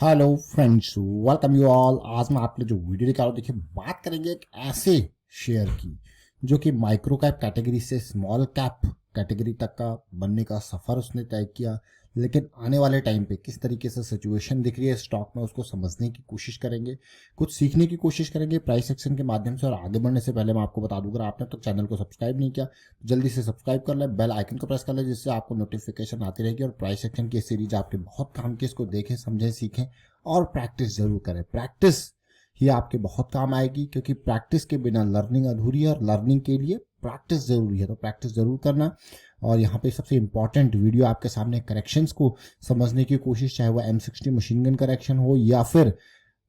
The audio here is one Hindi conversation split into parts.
Hello friends, welcome you all. आज मैं आपके लिए जो वीडियो लेकर आ रहा हूं, देखिए बात करेंगे एक ऐसे शेयर की जो कि माइक्रो कैप कैटेगरी से स्मॉल कैप कैटेगरी तक का बनने का सफ़र उसने तय किया। लेकिन आने वाले टाइम पे किस तरीके से सिचुएशन दिख रही है स्टॉक में, उसको समझने की कोशिश करेंगे, कुछ सीखने की कोशिश करेंगे प्राइस एक्शन के माध्यम से। और आगे बढ़ने से पहले मैं आपको बता दूं, अगर आपने अब तक चैनल को सब्सक्राइब नहीं किया तो जल्दी से सब्सक्राइब कर ले, बेल आइकन को प्रेस कर ले, जिससे आपको नोटिफिकेशन आती रहेगी। और प्राइस एक्शन की सीरीज आपके बहुत काम की, इसको देखें, समझें, सीखें और प्रैक्टिस जरूर करें। प्रैक्टिस ही आपके बहुत काम आएगी, क्योंकि प्रैक्टिस के बिना लर्निंग अधूरी है और लर्निंग के लिए प्रैक्टिस जरूरी है। तो प्रैक्टिस जरूर करना। और यहाँ पे सबसे इंपॉर्टेंट वीडियो आपके सामने करेक्शंस को समझने की कोशिश, चाहे वो M60 मशीन गन करेक्शन हो या फिर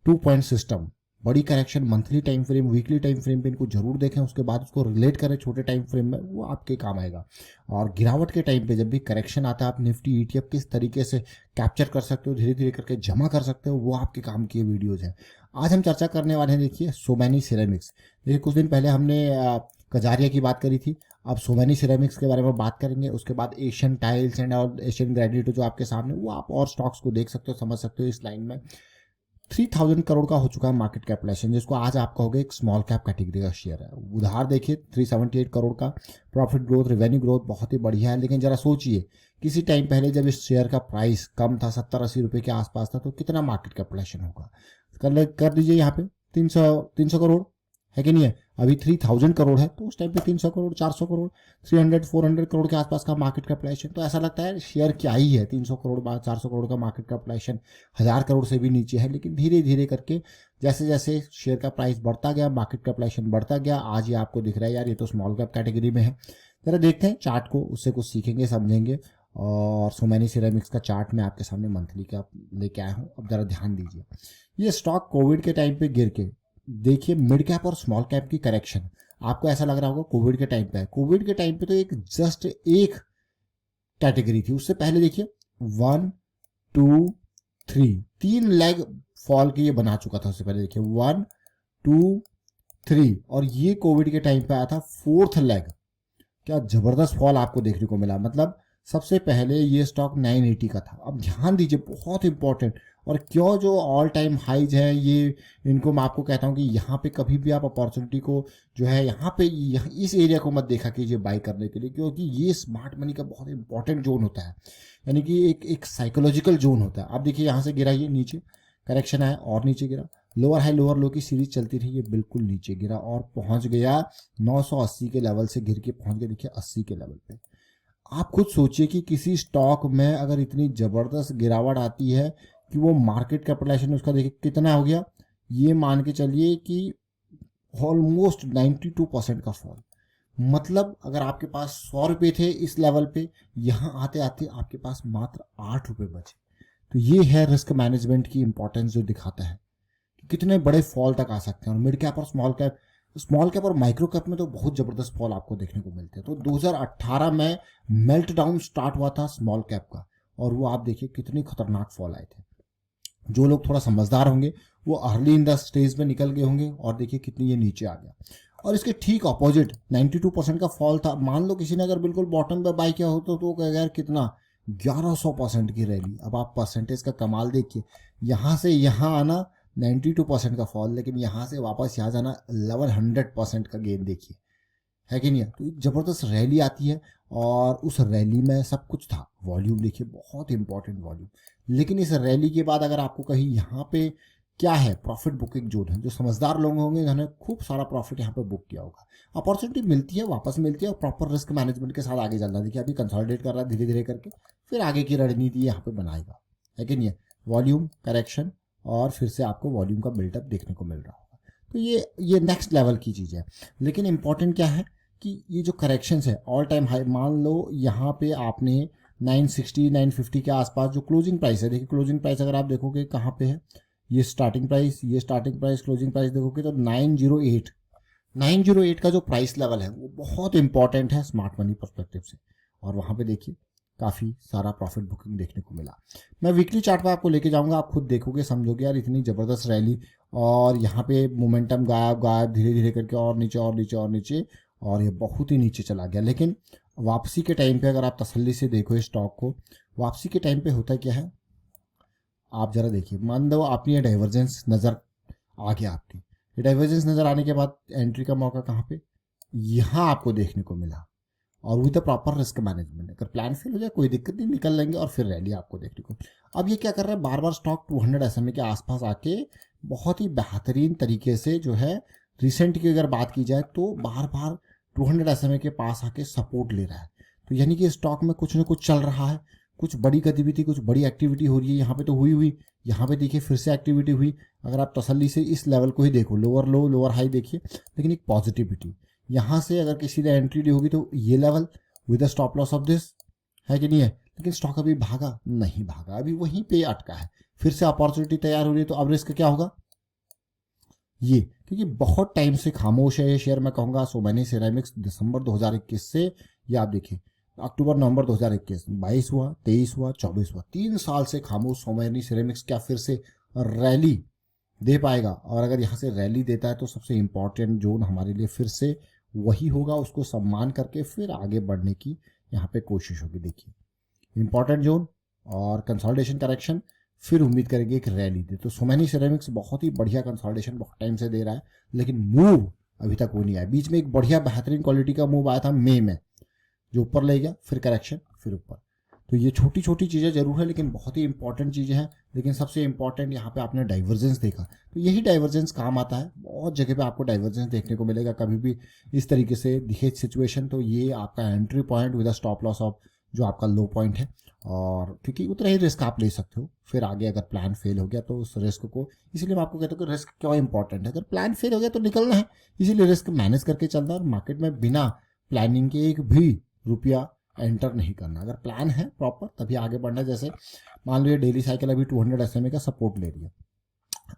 2 पॉइंट सिस्टम बड़ी correction, monthly time frame, weekly time frame पे इनको जरूर देखें। उसके बाद उसको रिलेट करें छोटे टाइम फ्रेम में, वो आपके काम आएगा। और गिरावट के टाइम पे जब भी करेक्शन आता है, आप निफ्टी ETF किस तरीके से कैप्चर कर सकते हो, धीरे धीरे करके जमा कर सकते हो, वो आपके काम की वीडियोज हैं। आज हम चर्चा करने वाले हैं, देखिए, सोमैनी सिरेमिक्स। देखिए, कुछ दिन पहले हमने कजारिया की बात करी थी, अब सोमैनी सिरेमिक्स के बारे में बात करेंगे। उसके बाद एशियन टाइल्स एंड और एशियन ग्रेनाइट जो आपके सामने, वो आप और स्टॉक्स को देख सकते हो, समझ सकते हो। इस लाइन में 3000 करोड़ का हो चुका है मार्केट कैपिटलाइजेशन, जिसको आज आप कहोगे एक स्मॉल कैप कैटेगरी का शेयर है। उधार देखिए 378 करोड़ का। प्रॉफिट ग्रोथ, रेवेन्यू ग्रोथ बहुत ही बढ़िया है। लेकिन जरा सोचिए, किसी टाइम पहले जब इस शेयर का प्राइस कम था, 70-80 रुपए के आसपास था, तो कितना मार्केट कैपिटलाइजेशन होगा। कर दीजिए यहाँ पे 300 करोड़, है कि नहीं है। अभी 3000 करोड़ है, तो उस टाइम पे 300 करोड़, 400 करोड़, 300-400 करोड़ के आसपास का मार्केट कैपिटलाइजेशन। तो ऐसा लगता है शेयर क्या ही है, 300 करोड़ 400 करोड़ का मार्केट कैपिटलाइजेशन, 1000 करोड़ से भी नीचे है। लेकिन धीरे धीरे करके जैसे जैसे शेयर का प्राइस बढ़ता गया, मार्केट कैपिटलाइजेशन बढ़ता गया, आज ये आपको दिख रहा है यार, ये तो स्मॉल कैप कैटेगरी में है। जरा देखते हैं चार्ट को, उससे कुछ सीखेंगे, समझेंगे। और सोमैनी सिरेमिक्स का चार्ट मैं आपके सामने मंथली का लेके आया हूँ। अब जरा ध्यान दीजिए, ये स्टॉक कोविड के टाइम पे गिर के, देखिए मिड कैप और स्मॉल कैप की करेक्शन, आपको ऐसा लग रहा होगा कोविड के टाइम पे है। कोविड के टाइम पे तो एक जस्ट एक कैटेगरी थी, उससे पहले देखिए 1 2 3 तीन लेग फॉल की ये बना चुका था। उससे पहले देखिए 1 2 3, और ये कोविड के टाइम पे आया था फोर्थ लेग। क्या जबरदस्त फॉल आपको देखने को मिला। मतलब सबसे पहले ये स्टॉक 980 का था। अब ध्यान दीजिए, बहुत इंपॉर्टेंट। और क्यों जो ऑल टाइम हाइज है ये, इनको मैं आपको कहता हूँ कि यहाँ पे कभी भी आप अपॉर्चुनिटी को जो है यहाँ पे इस एरिया को मत देखा कीजिए बाई करने के लिए, क्योंकि ये स्मार्ट मनी का बहुत इंपॉर्टेंट जोन होता है। यानी कि एक साइकोलॉजिकल जोन होता है। आप देखिए यहाँ से गिरा, ये नीचे करेक्शन आया और नीचे गिरा, लोअर हाई लोअर लो की सीरीज चलती रही, ये बिल्कुल नीचे गिरा और पहुंच गया 980 के लेवल से, गिर के पहुंच गया देखिए 80 के लेवल पे। आप खुद सोचिए कि किसी स्टॉक में अगर इतनी जबरदस्त गिरावट आती है कि वो मार्केट कैपिटलाइजेशन उसका देखिए कितना हो गया, ये मान के चलिए कि ऑलमोस्ट 92% का फॉल। मतलब अगर आपके पास 100 रुपये थे इस लेवल पे, यहाँ आते आते आपके पास मात्र 8 रुपये बचे। तो ये है रिस्क मैनेजमेंट की इंपॉर्टेंस, जो दिखाता है कि कितने बड़े फॉल तक आ सकते हैं। और मिड कैप और स्मॉल कैप और माइक्रो कैप में तो बहुत जबरदस्त फॉल आपको देखने को मिलते हैं। तो 2018 में मेल्ट डाउन स्टार्ट हुआ था स्मॉल कैप का, और वो आप देखिए कितनी खतरनाक फॉल आए थे। जो लोग थोड़ा समझदार होंगे वो अर्ली इन द स्टेज में निकल गए होंगे, और देखिए कितनी ये नीचे आ गया। और इसके ठीक ऑपोजिट 92% का फॉल था। मान लो किसी ने अगर बिल्कुल बॉटम पे बाई किया हो तो कहेगा यार कितना, 1100% की रैली। अब आप परसेंटेज का कमाल देखिए, यहाँ से यहाँ आना 92% का फॉल, लेकिन यहाँ से वापस यहाँ जाना 1100% का गेन देखिए, है कि नहीं है। तो एक जबरदस्त रैली आती है, और उस रैली में सब कुछ था। वॉल्यूम देखिए, बहुत इंपॉर्टेंट वॉल्यूम। लेकिन इस रैली के बाद अगर आपको कहीं यहाँ पे क्या है, प्रॉफिट बुकिंग जोन है। जो समझदार लोग होंगे उन्होंने खूब सारा प्रॉफिट यहाँ पे बुक किया होगा। अपॉर्चुनिटी मिलती है, वापस मिलती है, और प्रॉपर रिस्क मैनेजमेंट के साथ आगे चलना। देखिए अभी कंसोलिडेट कर रहा है धीरे धीरे करके, फिर आगे की रणनीति यहाँ पे बनाएगा, है कि नहीं है। वॉल्यूम करेक्शन, और फिर से आपको वॉल्यूम का बिल्टअप देखने को मिल रहा होगा। तो ये नेक्स्ट लेवल की चीज़ है। लेकिन इंपॉर्टेंट क्या है कि ये जो करेक्शंस है ऑल टाइम हाई, मान लो यहाँ पे आपने 960 950 के आसपास जो क्लोजिंग प्राइस है, देखिए क्लोजिंग प्राइस अगर आप देखोगे कहाँ पे है, ये स्टार्टिंग प्राइस क्लोजिंग प्राइस देखोगे तो 908 का जो प्राइस लेवल है वो बहुत इंपॉर्टेंट है स्मार्ट मनी परस्पेक्टिव से। और वहाँ पे देखिए काफ़ी सारा प्रॉफिट बुकिंग देखने को मिला। मैं वीकली चार्ट पे आपको लेके जाऊंगा, आप खुद देखोगे, समझोगे यार इतनी ज़बरदस्त रैली, और यहाँ पे मोमेंटम गायब गायब धीरे धीरे करके और नीचे और नीचे और नीचे, और ये बहुत ही नीचे चला गया। लेकिन वापसी के टाइम पे अगर आप तसल्ली से देखो इस स्टॉक को, वापसी के टाइम पे होता क्या है, आप जरा देखिए, मान लो आपने ये डाइवर्जेंस नज़र आ गया आपकी, ये डाइवर्जेंस नज़र आने के बाद एंट्री का मौका कहाँ पे, यहाँ आपको देखने को मिला। और with the proper risk management, अगर प्लान फेल हो जाए कोई दिक्कत नहीं, निकल लेंगे और फिर रैली आपको देखने को। अब ये क्या कर रहा है, बार बार स्टॉक 200 SMA के आसपास आके बहुत ही बेहतरीन तरीके से जो है, रिसेंट की अगर बात की जाए तो बार बार 200 SMA के पास आके सपोर्ट ले रहा है। तो यानी कि स्टॉक में कुछ ना कुछ चल रहा है, कुछ बड़ी गतिविधि, कुछ बड़ी एक्टिविटी हो रही है। यहाँ पे तो हुई, यहाँ पे देखिए फिर से एक्टिविटी हुई। अगर आप तसल्ली से इस लेवल को ही देखो, लोअर लो लोअर हाई देखिए, लेकिन एक पॉजिटिविटी यहाँ से अगर किसी ने एंट्री ली होगी तो ये level with stop loss of this है कि नहीं है। लेकिन स्टॉक अभी भागा नहीं, भागा अभी वहीं पे अटका है। फिर से अपॉर्चुनिटी तैयार हो रही है, तो अब रिस्क क्या होगा ये, क्योंकि बहुत टाइम से खामोश है ये शेयर। मैं कहूँगा सोमैनी सिरेमिक्स दिसंबर 2021 से, ये आप देखिए अक्टूबर नवंबर 2021, 22 हुआ, 23 हुआ, 24 हुआ, 3 साल से खामोश सोमैनी सिरेमिक्स क्या फिर से रैली दे पाएगा। और अगर यहाँ से रैली देता है तो सबसे इम्पॉर्टेंट जोन हमारे लिए फिर से वही होगा, उसको सम्मान करके फिर आगे बढ़ने की यहाँ पे कोशिश होगी। देखिए इंपॉर्टेंट जोन और कंसोलिडेशन करेक्शन, फिर उम्मीद करेंगे एक रैली दे। तो सोमैनी सिरेमिक्स बहुत ही बढ़िया कंसोलिडेशन बहुत टाइम से दे रहा है, लेकिन मूव अभी तक वो नहीं आया। बीच में एक बढ़िया बेहतरीन क्वालिटी का मूव आया था मई में, जो ऊपर ले गया, फिर करेक्शन, फिर ऊपर। तो ये छोटी छोटी चीज़ें जरूर है, लेकिन बहुत ही इंपॉर्टेंट चीज़ें हैं। लेकिन सबसे इंपॉर्टेंट यहाँ पे आपने डाइवर्जेंस देखा, तो यही डाइवर्जेंस काम आता है। बहुत जगह पे आपको डाइवर्जेंस देखने को मिलेगा, कभी भी इस तरीके से दिखे सिचुएशन तो ये आपका entry point with stop loss of जो आपका लो पॉइंट है। और क्योंकि उतना ही रिस्क आप ले सकते हो, फिर आगे अगर प्लान फेल हो गया तो उस रिस्क को, इसीलिए मैं आपको कहता हूँ कि रिस्क क्यों इंपॉर्टेंट है। अगर प्लान फेल हो गया तो निकलना है, इसीलिए रिस्क मैनेज करके चलना है। और मार्केट में बिना प्लानिंग के एक भी रुपया एंटर नहीं करना। अगर प्लान है प्रॉपर तभी आगे बढ़ना है। जैसे मान लो ये डेली साइकिल अभी 200 SMA का सपोर्ट ले रही है,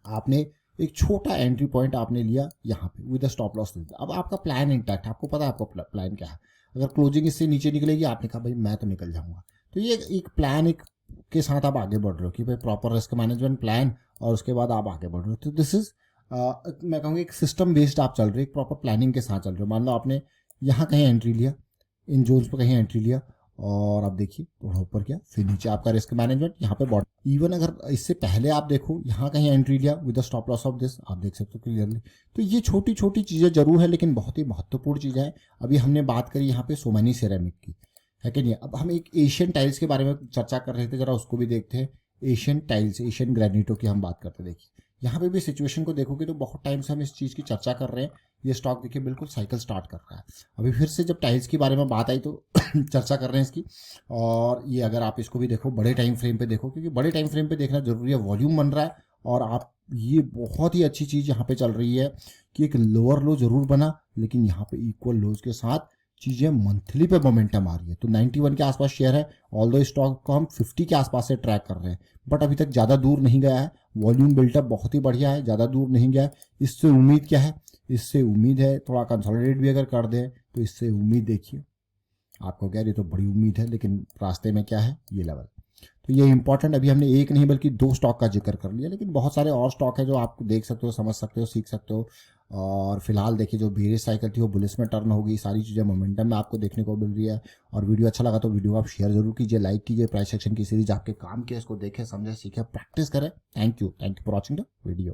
आपने एक छोटा एंट्री पॉइंट आपने लिया यहाँ पे विद स्टॉप लॉस ले दिया। अब आपका प्लान इंटैक्ट, आपको पता है आपका प्लान क्या है। अगर क्लोजिंग इससे नीचे निकलेगी, आपने कहा भाई मैं तो निकल जाऊंगा, तो ये एक प्लान एक के साथ आप आगे बढ़ रहे हो कि भाई प्रॉपर रिस्क मैनेजमेंट प्लान, और उसके बाद आप आगे बढ़ रहे हो। तो दिस इज मैं कहूँगा एक सिस्टम बेस्ड आप चल रहे हो, एक प्रॉपर प्लानिंग के साथ चल रहे हो। मान लो आपने यहाँ कहीं एंट्री लिया, इन जोन्स पर कहीं एंट्री लिया, और आप देखिए थोड़ा ऊपर क्या, फिर नीचे आपका रिस्क मैनेजमेंट, यहाँ पे बॉटम। इवन अगर इससे पहले आप देखो यहाँ कहीं एंट्री लिया with stop loss of this, आप देख सकते हो क्लियरली। तो ये छोटी छोटी चीज़ें जरूर है, लेकिन बहुत ही महत्वपूर्ण चीज़ें हैं। अभी हमने बात करी यहाँ पे सोमैनी सिरेमिक की, है कि नहीं। अब हम एक एशियन टाइल्स के बारे में चर्चा कर रहे थे, जरा उसको भी देखते हैं। एशियन टाइल्स, एशियन ग्रेनिटो की हम बात करते, देखिए यहाँ पे भी सिचुएशन को देखोगे तो बहुत टाइम से हम इस चीज़ की चर्चा कर रहे हैं। ये स्टॉक देखिए बिल्कुल साइकिल स्टार्ट कर रहा है। अभी फिर से जब टाइल्स के बारे में बात आई तो चर्चा कर रहे हैं इसकी। और ये अगर आप इसको भी देखो, बड़े टाइम फ्रेम पे देखो, क्योंकि बड़े टाइम फ्रेम पे देखना जरूरी है। वॉल्यूम बन रहा है, और आप ये बहुत ही अच्छी चीज़ यहाँ पे चल रही है कि एक लोअर लो जरूर बना, लेकिन यहाँ पे इक्वल लोज के साथ चीज़ें मंथली पे मोमेंटम आ रही है। तो 91 के आसपास शेयर है, ऑल्दो स्टॉक को हम 50 के आसपास से ट्रैक कर रहे हैं, बट अभी तक ज़्यादा दूर नहीं गया है। वॉल्यूम बिल्टअप बहुत ही बढ़िया है, ज़्यादा दूर नहीं गया है। इससे उम्मीद क्या है, इससे उम्मीद है थोड़ा कंसोलिडेट भी अगर कर दें तो इससे उम्मीद देखिए आपको कह रही तो बड़ी उम्मीद है, लेकिन रास्ते में क्या है ये लेवल। तो ये इंपॉर्टेंट, अभी हमने एक नहीं बल्कि 2 स्टॉक का जिक्र कर लिया, लेकिन बहुत सारे और स्टॉक है जो आप देख सकते हो, समझ सकते हो, सीख सकते हो। और फिलहाल देखिए जो बेरिश साइकिल थी वो बुलिश में टर्न होगी, सारी चीज़ें मोमेंटम में आपको देखने को मिल रही है। और वीडियो अच्छा लगा तो वीडियो आप शेयर जरूर कीजिए, लाइक कीजिए। प्राइस सेक्शन की सीरीज आपके काम के, इसको देखें, समझे, सीखे, प्रैक्टिस करें। Thank you for watching the video.